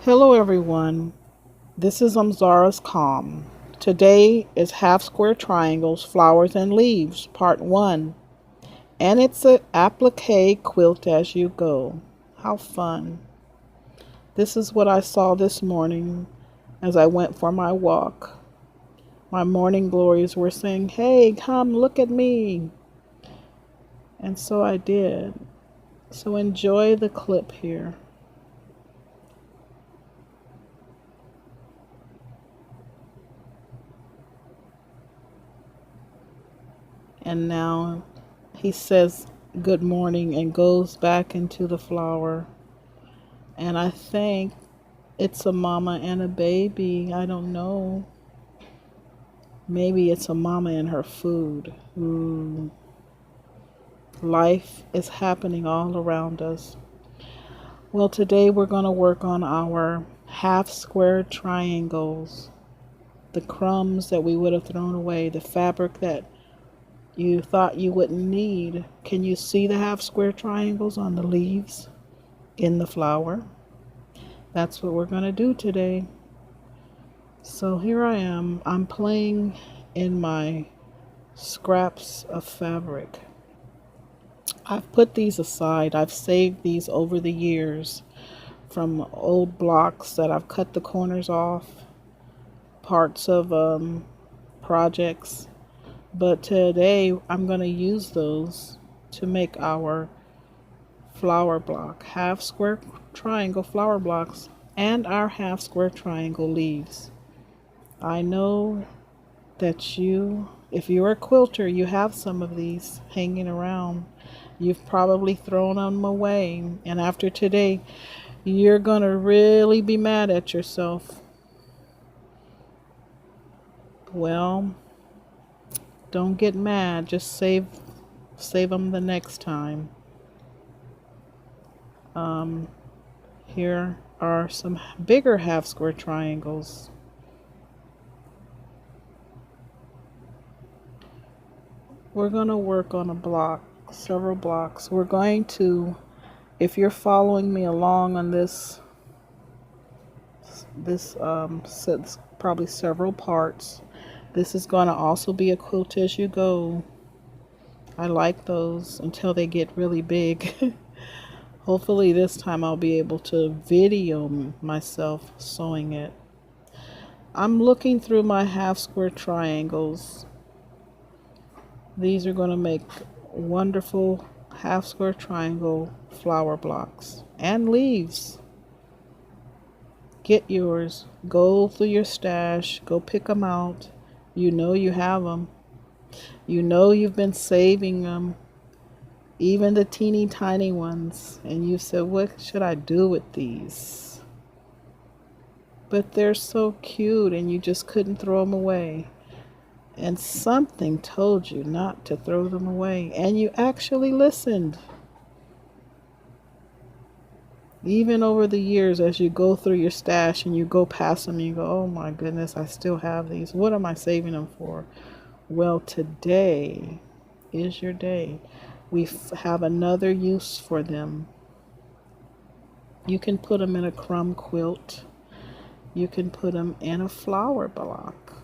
Hello everyone, this is Olmzara's Calm. Today is half square triangles, flowers and leaves, part 1. And it's an applique quilt as you go. How fun. This is what I saw this morning as I went for my walk. My morning glories were saying, "Hey, come look at me." And so I did. So enjoy the clip here. And now he says good morning and goes back into the flower. And I think it's a mama and a baby. I don't know. Maybe it's a mama and her food. Life is happening all around us. Well, today we're going to work on our half square triangles. The crumbs that we would have thrown away. The fabric that you thought you wouldn't need. Can you see the half square triangles on the leaves in the flower? That's what we're going to do today. So here I am. I'm playing in my scraps of fabric. I've put these aside. I've saved these over the years from old blocks that I've cut the corners off, parts of projects. But today I'm going to use those to make our flower block, half square triangle flower blocks, and our half square triangle leaves. I know that if you're a quilter, you have some of these hanging around. You've probably thrown them away, and after today, you're going to really be mad at yourself. Well, don't get mad, just save them the next time. Here are some bigger half square triangles. We're going to work on a block, several blocks. We're going to, if you're following me along on this probably several parts. This is going to also be a quilt as you go. I like those until they get really big. Hopefully this time I'll be able to video myself sewing it. I'm looking through my half square triangles. These are going to make wonderful half square triangle flower blocks and leaves. Get yours. Go through your stash. Go pick them out. You know you have them. You know you've been saving them. Even the teeny tiny ones. And you said, what should I do with these? But they're so cute and you just couldn't throw them away. And something told you not to throw them away. And you actually listened. Even over the years, as you go through your stash and you go past them, you go, oh my goodness, I still have these. What am I saving them for? Well, today is your day. We have another use for them. You can put them in a crumb quilt. You can put them in a flower block.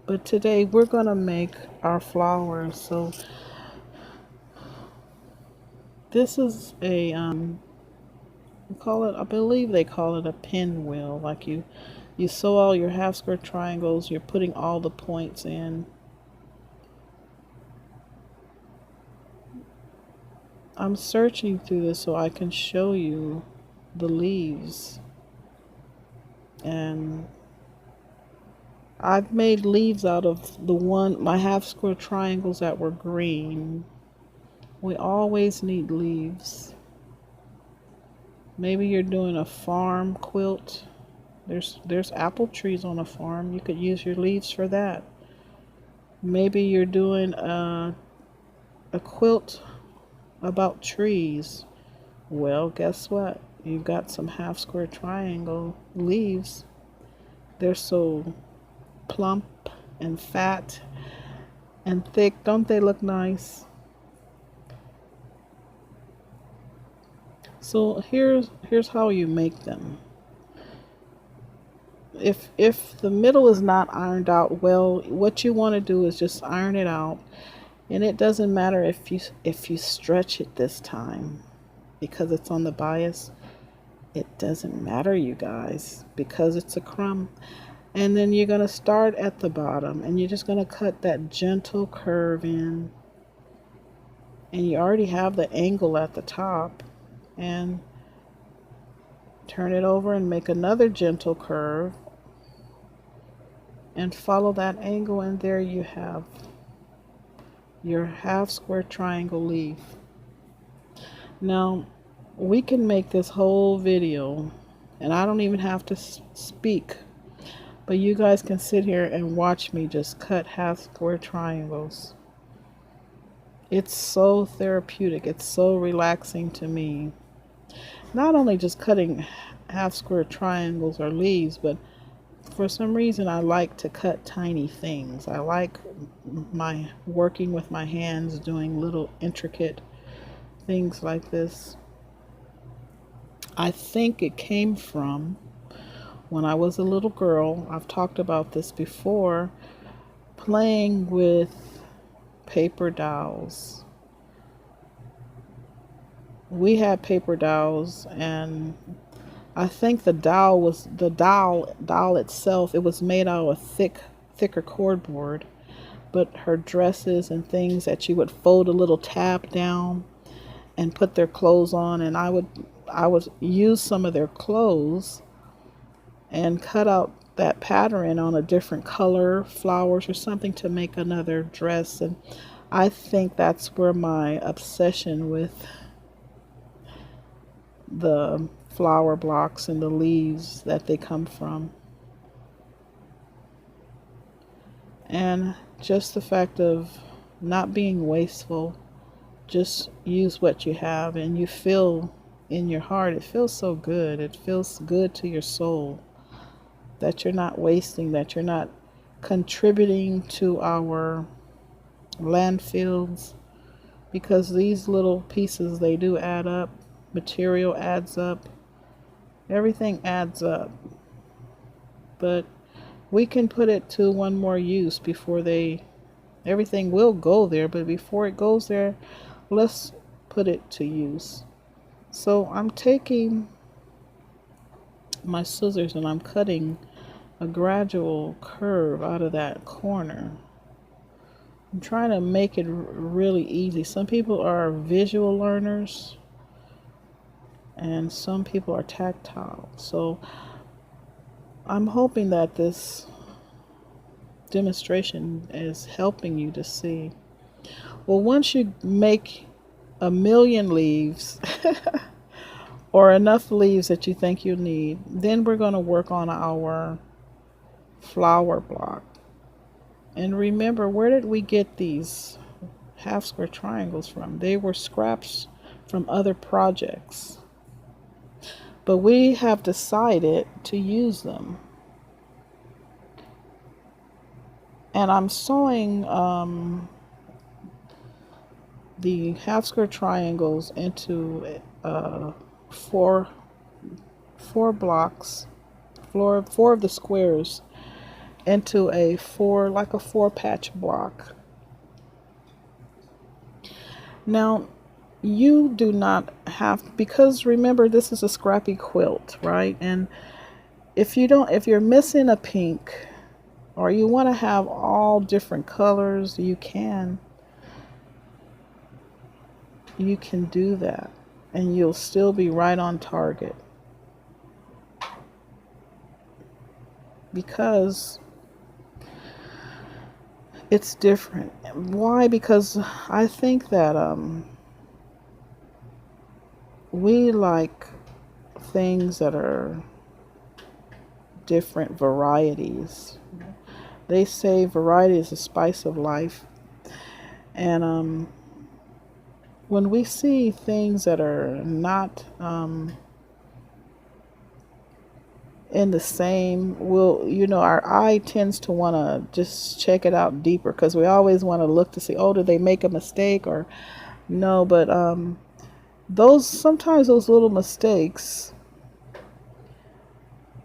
But today we're going to make our flowers. So this is a, I believe they call it a pinwheel. Like you sew all your half square triangles, you're putting all the points in. I'm searching through this so I can show you the leaves. And I've made leaves out of my half square triangles that were green. We always need leaves. Maybe you're doing a farm quilt. There's apple trees on a farm. You could use your leaves for that. Maybe you're doing a quilt about trees. Well, guess what? You've got some half square triangle leaves. They're so plump and fat and thick. Don't they look nice? So here's how you make them. If the middle is not ironed out well, what you want to do is just iron it out. And it doesn't matter if you stretch it this time because it's on the bias. It doesn't matter, you guys, because it's a crumb. And then you're going to start at the bottom and you're just going to cut that gentle curve in. And you already have the angle at the top. And turn it over and make another gentle curve. And follow that angle, and there you have your half square triangle leaf. Now, we can make this whole video, and I don't even have to speak, but you guys can sit here and watch me just cut half square triangles. It's so therapeutic. It's so relaxing to me. Not only just cutting half square triangles or leaves, but for some reason I like to cut tiny things. I like working with my hands, doing little intricate things like this. I think it came from when I was a little girl. I've talked about this before, playing with paper dolls. We had paper dolls, and I think the doll itself, it was made out of thicker cardboard, but her dresses and things that you would fold a little tab down and put their clothes on, and I would use some of their clothes and cut out that pattern on a different color, flowers or something, to make another dress. And I think that's where my obsession with the flower blocks and the leaves that they come from. And just the fact of not being wasteful, just use what you have, and you feel in your heart, it feels so good. It feels good to your soul that you're not wasting, that you're not contributing to our landfills, because these little pieces, they do add up. Material adds up. Everything adds up. But we can put it to one more use before everything will go there, but before it goes there, let's put it to use. So I'm taking my scissors and I'm cutting a gradual curve out of that corner. I'm trying to make it really easy. Some people are visual learners and some people are tactile. So I'm hoping that this demonstration is helping you to see. Well, once you make 1,000,000 leaves or enough leaves that you think you need, then we're going to work on our flower block. And remember, where did we get these half square triangles from? They were scraps from other projects. But we have decided to use them. And I'm sewing the half square triangles into four blocks, four of the squares into a four patch block. Now, you do not have, because remember, this is a scrappy quilt, right? And if you're missing a pink, or you want to have all different colors, you can do that, and you'll still be right on target, because it's different. Why? Because I think that we like things that are different varieties. They say variety is the spice of life. And when we see things that are not in the same, our eye tends to want to just check it out deeper, because we always want to look to see, oh, did they make a mistake or no? But Sometimes those little mistakes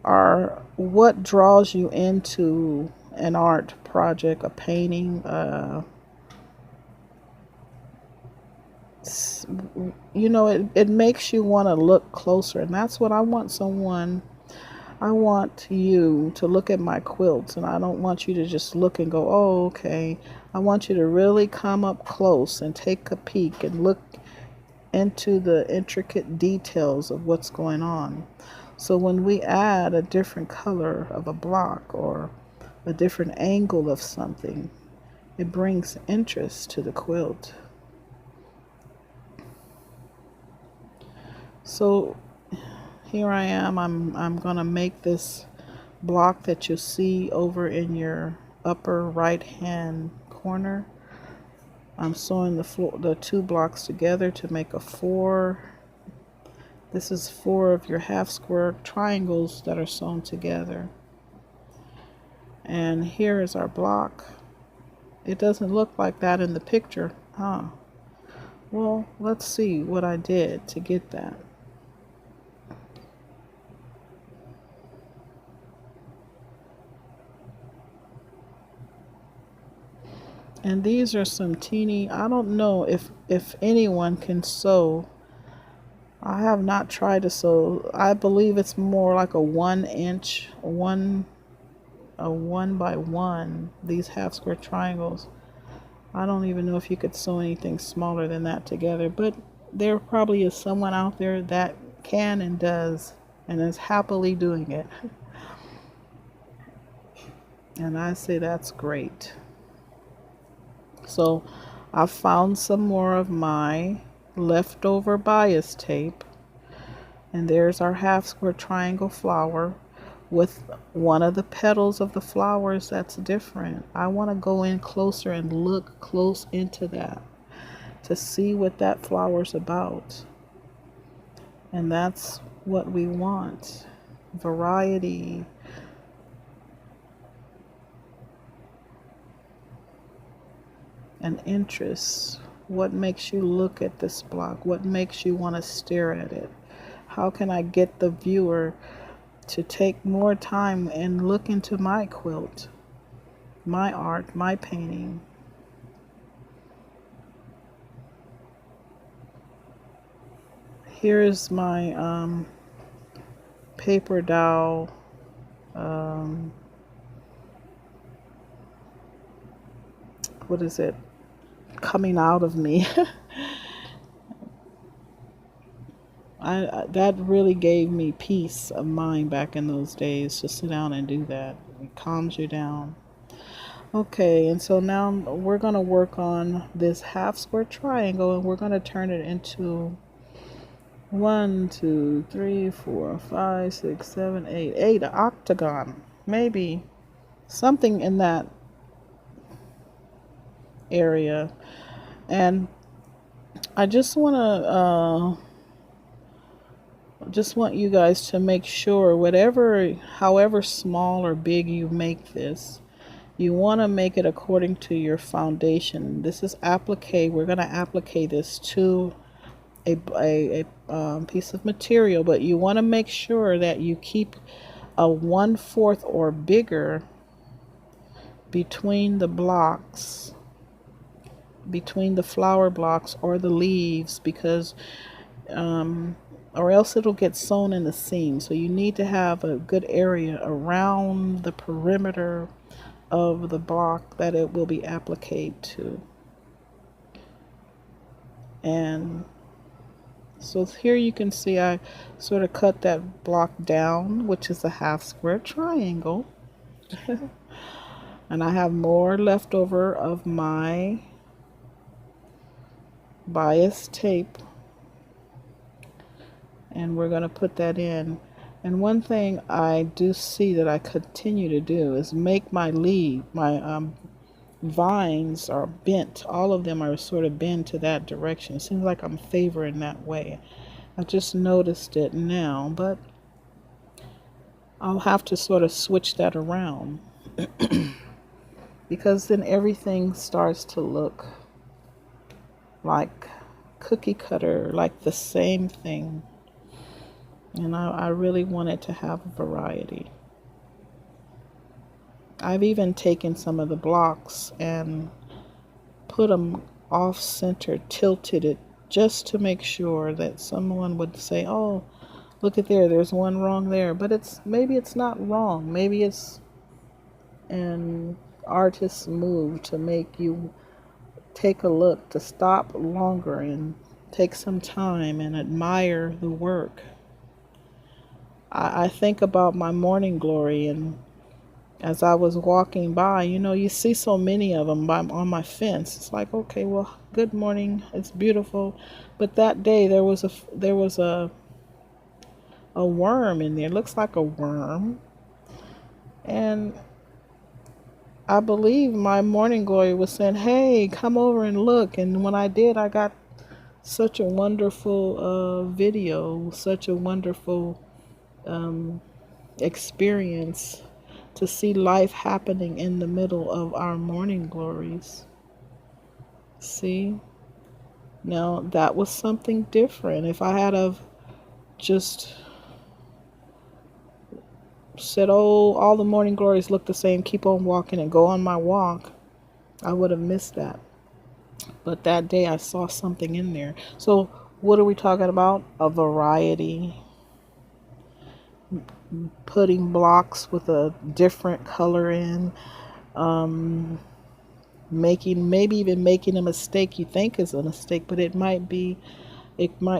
are what draws you into an art project, a painting, it makes you want to look closer. And that's what I want I want you to look at my quilts, and I don't want you to just look and go, oh, okay. I want you to really come up close and take a peek and look into the intricate details of what's going on. So when we add a different color of a block or a different angle of something, it brings interest to the quilt. So here I am. I'm going to make this block that you see over in your upper right hand corner. I'm sewing the two blocks together to make a 4. This is 4 of your half square triangles that are sewn together. And here is our block. It doesn't look like that in the picture, huh? Well, let's see what I did to get that. And these are some teeny, I don't know if anyone can sew. I have not tried to sew. I believe it's more like a 1 inch, a 1 by 1, these half square triangles. I don't even know if you could sew anything smaller than that together, but there probably is someone out there that can and does and is happily doing it. And I say that's great. So I found some more of my leftover bias tape, and there's our half square triangle flower with one of the petals of the flowers that's different. I want to go in closer and look close into that to see what that flower's about. And that's what we want. Variety. And interest. What makes you look at this block? What makes you want to stare at it? How can I get the viewer to take more time and look into my quilt, my art, my painting? Here's my paper dowel what is it? Coming out of me. That really gave me peace of mind back in those days to sit down and do that. It calms you down. Okay, and so now we're going to work on this half square triangle, and we're going to turn it into 1, 2, 3, 4, 5, 6, 7, 8 octagon. Maybe something in that area. And I just want you guys to make sure however small or big you make this, you want to make it according to your foundation. This is applique. We're going to applique this to a piece of material, but you want to make sure that you keep a 1/4 or bigger between the blocks, between the flower blocks or the leaves, because or else it'll get sewn in the seam. So you need to have a good area around the perimeter of the block that it will be appliqued to. And so here you can see I sort of cut that block down, which is a half square triangle. And I have more left over of my bias tape, and we're going to put that in. And one thing I do see that I continue to do is make my vines are bent. All of them are sort of bent to that direction. It seems like I'm favoring that way. I just noticed it now, but I'll have to sort of switch that around because then everything starts to look like cookie cutter, like the same thing. And I really wanted to have a variety. I've even taken some of the blocks and put them off center, tilted it, just to make sure that someone would say, oh, look at there's one wrong there. But maybe it's not wrong. Maybe it's an artist's move to make you take a look, to stop longer and take some time and admire the work. I think about my morning glory, and as I was walking by, you see so many of them on my fence. It's like, okay, well, good morning. It's beautiful. But that day there was a worm in there. It looks like a worm. And I believe my morning glory was saying, hey, come over and look. And when I did, I got such a wonderful video, such a wonderful experience to see life happening in the middle of our morning glories. See? Now, that was something different. If I had of just said, oh, all the morning glories look the same, keep on walking and go on my walk, I would have missed that. But that day I saw something in there. So what are we talking about? A variety. Putting blocks with a different color in, maybe even making a mistake you think is a mistake, but it might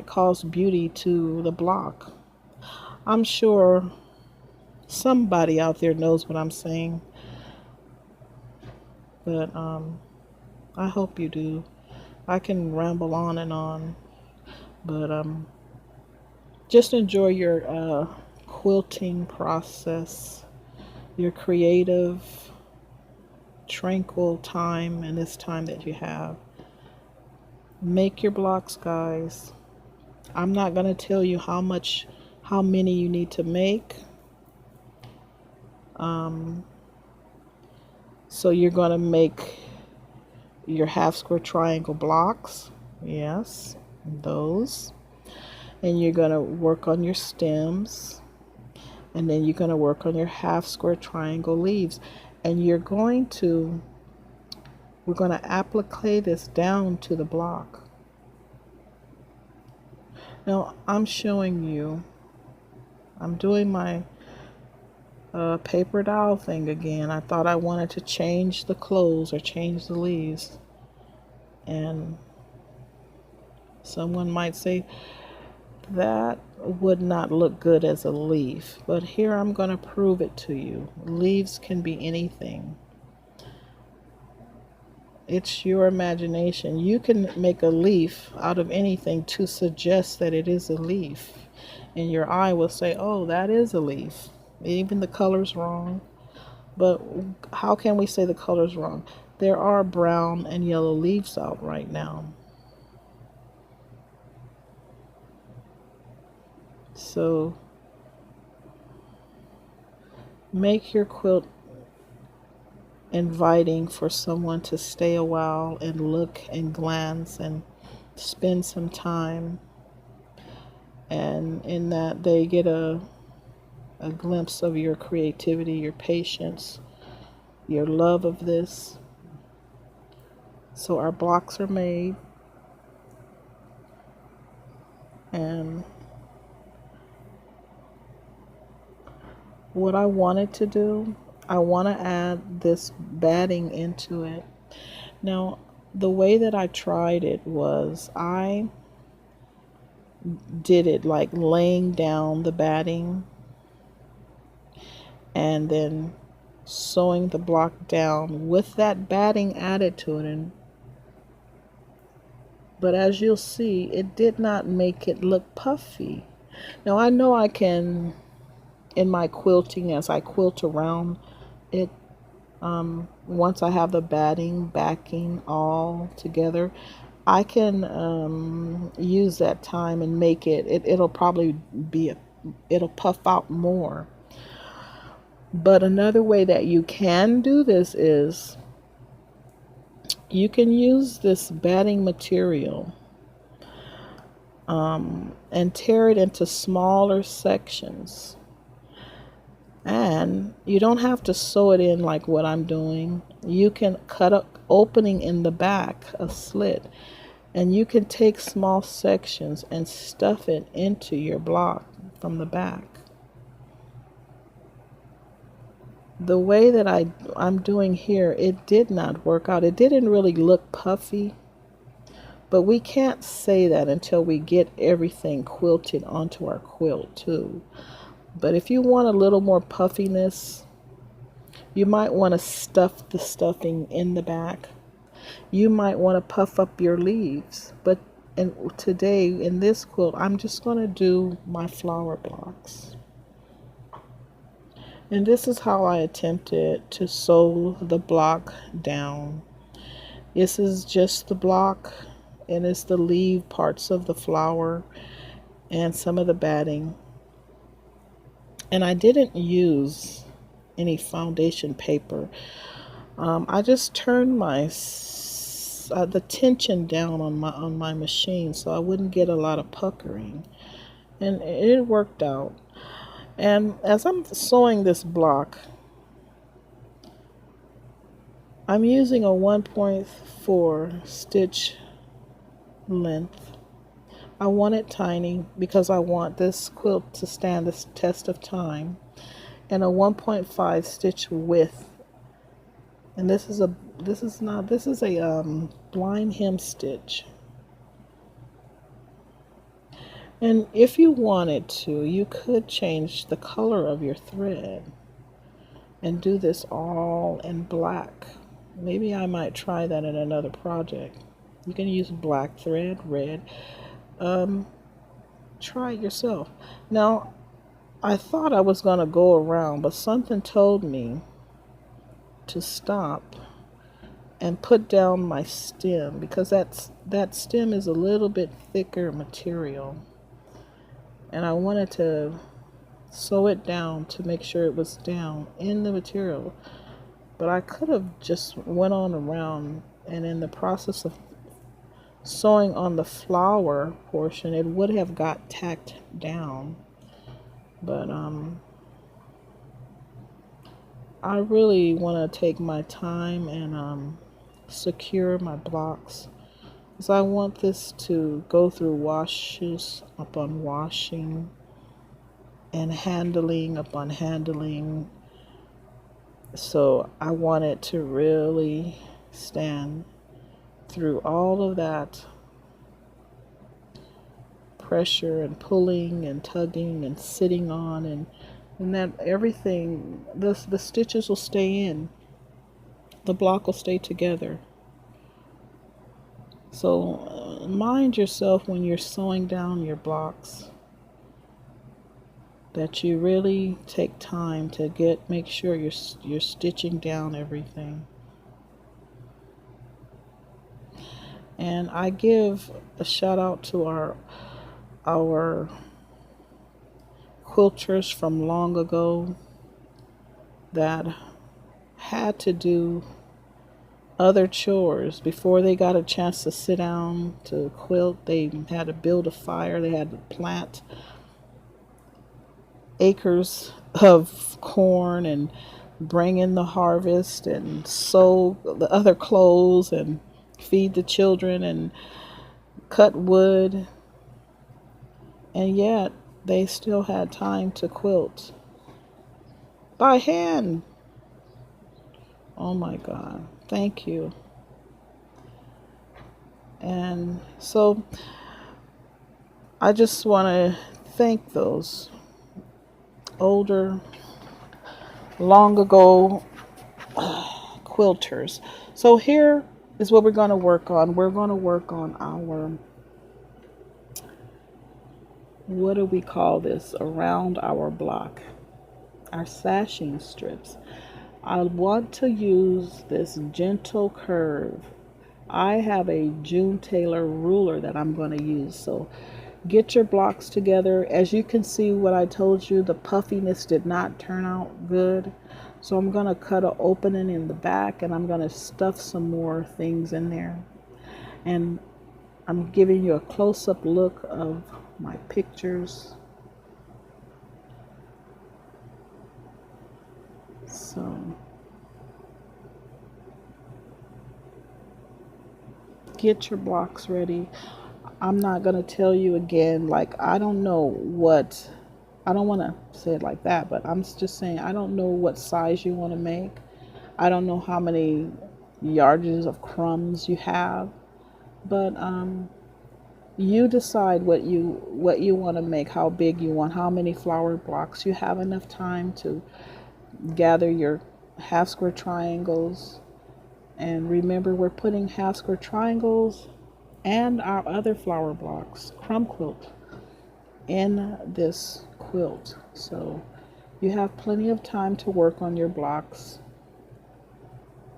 cause beauty to the block. I'm sure somebody out there knows what I'm saying, but I hope you do. I can ramble on and on, but just enjoy your quilting process, your creative, tranquil time, and this time that you have. Make your blocks, guys. I'm not going to tell you how many you need to make. So you're going to make your half square triangle blocks. Yes, those. And you're going to work on your stems. And then you're going to work on your half square triangle leaves. And we're going to applique this down to the block. Now, I'm showing you, I'm doing my paper dowel thing again. I thought I wanted to change the clothes or change the leaves. And someone might say, that would not look good as a leaf, but here I'm going to prove it to you. Leaves can be anything. It's your imagination. You can make a leaf out of anything to suggest that it is a leaf, and your eye will say, oh, that is a leaf. Even the color's wrong. But how can we say the color's wrong? There are brown and yellow leaves out right now. So make your quilt inviting for someone to stay a while and look and glance and spend some time, and in that they get a glimpse of your creativity, your patience, your love of this. So our blocks are made, and what I wanted to do, I want to add this batting into it. Now, the way that I tried it was I did it like laying down the batting and then sewing the block down with that batting added to it. But as you'll see, it did not make it look puffy. Now, I know I can, in my quilting, as I quilt around it, once I have the batting backing all together, I can use that time and make it'll probably it'll puff out more. But another way that you can do this is you can use this batting material and tear it into smaller sections. And you don't have to sew it in like what I'm doing. You can cut an opening in the back, a slit, and you can take small sections and stuff it into your block from the back. The way that I'm doing here, it did not work out. It didn't really look puffy, but we can't say that until we get everything quilted onto our quilt too. But if you want a little more puffiness, you might want to stuff the stuffing in the back. You might want to puff up your leaves. But today in this quilt, I'm just going to do my flower blocks. And this is how I attempted to sew the block down. This is just the block, and it's the leaf parts of the flower and some of the batting. And I didn't use any foundation paper. I just turned the tension down on my machine so I wouldn't get a lot of puckering, and it worked out. And as I'm sewing this block, I'm using a 1.4 stitch length. I want it tiny because I want this quilt to stand the test of time, and a 1.5 stitch width. And this is a blind hem stitch. And if you wanted to, you could change the color of your thread and do this all in black. Maybe I might try that in another project. You can use black thread, red. Try it yourself. Now, I thought I was going to go around, but something told me to stop and put down my stem, because that stem is a little bit thicker material, and I wanted to sew it down to make sure it was down in the material. But I could have just went on around, and in the process of sewing on the flower portion, it would have got tacked down. But I really want to take my time and secure my blocks, because I want this to go through washes upon washing and handling upon handling. So I want it to really stand through all of that pressure and pulling and tugging and sitting on, and that everything, the stitches will stay in, the block will stay together. So mind yourself when you're sewing down your blocks that you really take time to make sure you're stitching down everything. And I give a shout out to our quilters from long ago that had to do other chores before they got a chance to sit down to quilt. They had to build a fire, they had to plant acres of corn and bring in the harvest and sew the other clothes and feed the children and cut wood, and yet they still had time to quilt by hand. Oh my God, thank you. And so I just want to thank those older, long ago quilters. So here is what we're going to work on. We're going to work on our, what do we call this, around our block, our sashing strips. I want to use this gentle curve. I have a June Taylor ruler that I'm going to use. So get your blocks together. As you can see, what I told you, the puffiness did not turn out good. So I'm going to cut an opening in the back, and I'm going to stuff some more things in there. And I'm giving you a close-up look of my pictures. So get your blocks ready. I'm not going to tell you again, like, I don't know what, I don't want to say it like that, but I'm just saying, I don't know what size you want to make. I don't know how many yardages of crumbs you have, but you decide what you want to make, how big you want, how many flower blocks. You have enough time to gather your half square triangles. And remember, we're putting half square triangles and our other flower blocks, Crumb Quilt, in this quilt. So you have plenty of time to work on your blocks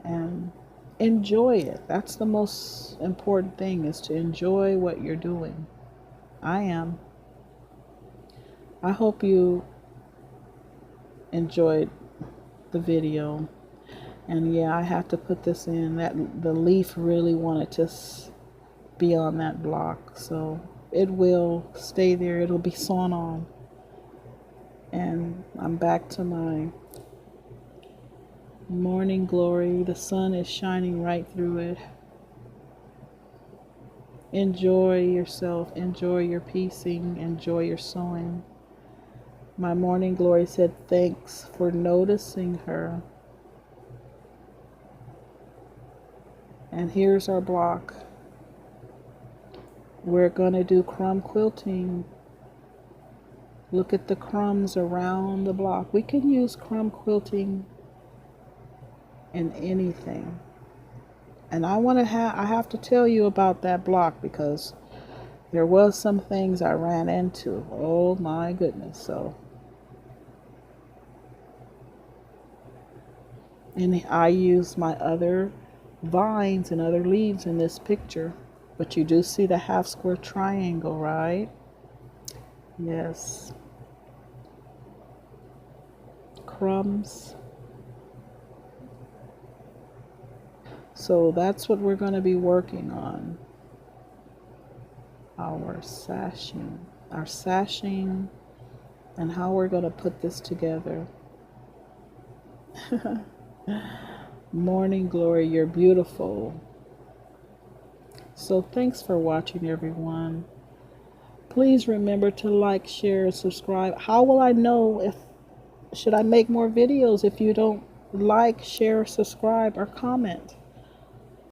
and enjoy it. That's the most important thing, is to enjoy what you're doing. I am. I hope you enjoyed the video. And yeah, I have to put this in. That the leaf really wanted to be on that block, so it will stay there. It'll be sewn on. And I'm back to my morning glory. The sun is shining right through it. Enjoy yourself. Enjoy your piecing. Enjoy your sewing. My morning glory said thanks for noticing her. And here's our block. We're going to do crumb quilting. Look at the crumbs around the block. We can use crumb quilting in anything. And I have to tell you about that block, because there was some things I ran into. Oh my goodness. So, and I used my other vines and other leaves in this picture, but you do see the half square triangle, right? Yes. Crumbs. So that's what we're going to be working on. Our sashing and how we're going to put this together. Morning glory, you're beautiful. So thanks for watching, everyone. Please remember to like, share, subscribe. How will I know if should I make more videos if you don't like, share, subscribe, or comment?